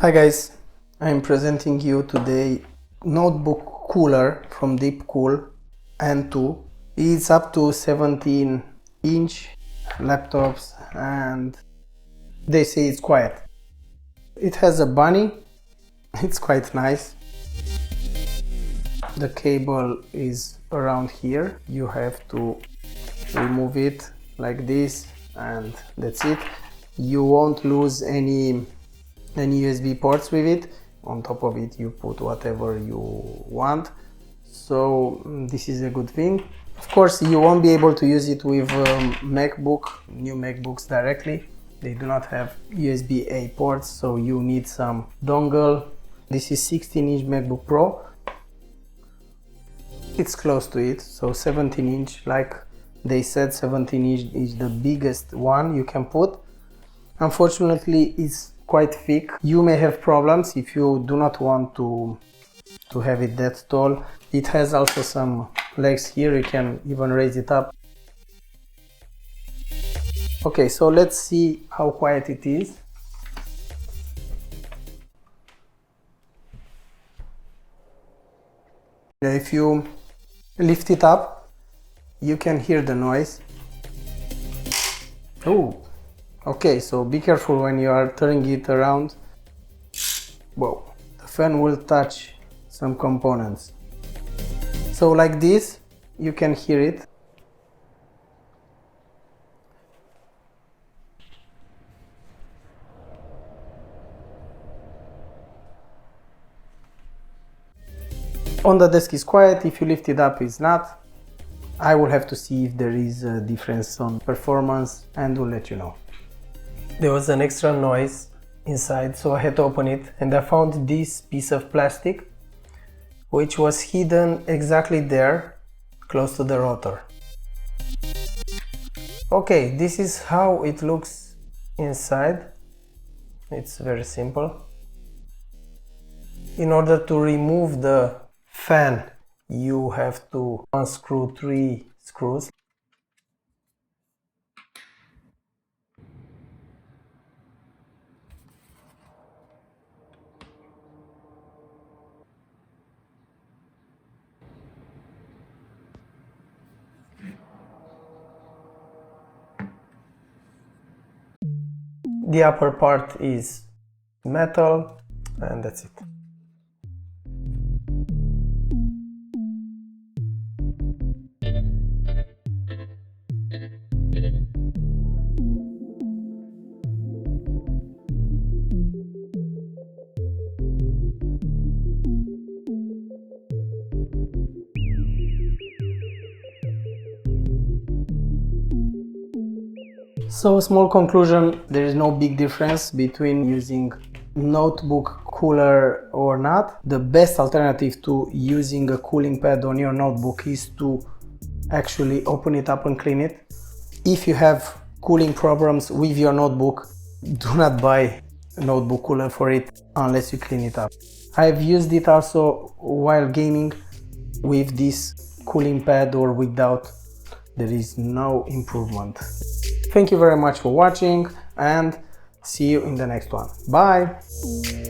Hi guys, I'm presenting you today notebook cooler from DeepCool N2. It's up to 17-inch laptops and they say it's quiet. It has a bunny, it's quite nice. The cable is around here. You have to remove it like this and that's it. You won't lose any USB ports with it. On top of it you put whatever you want, so this is a good thing. Of course you won't be able to use it with new MacBooks directly. They do not have USB-A ports, so you need some dongle. This is 16-inch MacBook Pro. It's close to it, so 17-inch, like they said, 17-inch is the biggest one you can put. Unfortunately it's quite thick. You may have problems if you do not want to have it that tall. It has also some legs here, you can even raise it up. Okay, so let's see how quiet it is. If you lift it up, you can hear the noise. Oh, okay, so be careful when you are turning it around. Whoa, the fan will touch some components. So like this, you can hear it. On the desk is quiet. If you lift it up, it's not. I will have to see if there is a difference on performance and will let you know. There was an extra noise inside, so I had to open it, and I found this piece of plastic which was hidden exactly there, close to the rotor. Okay, this is how it looks inside. It's very simple. In order to remove the fan, you have to unscrew 3 screws. The upper part is metal and that's it. So, small conclusion, there is no big difference between using notebook cooler or not. The best alternative to using a cooling pad on your notebook is to actually open it up and clean it. If you have cooling problems with your notebook, do not buy a notebook cooler for it unless you clean it up. I've used it also while gaming with this cooling pad or without. There is no improvement. Thank you very much for watching and see you in the next one. Bye!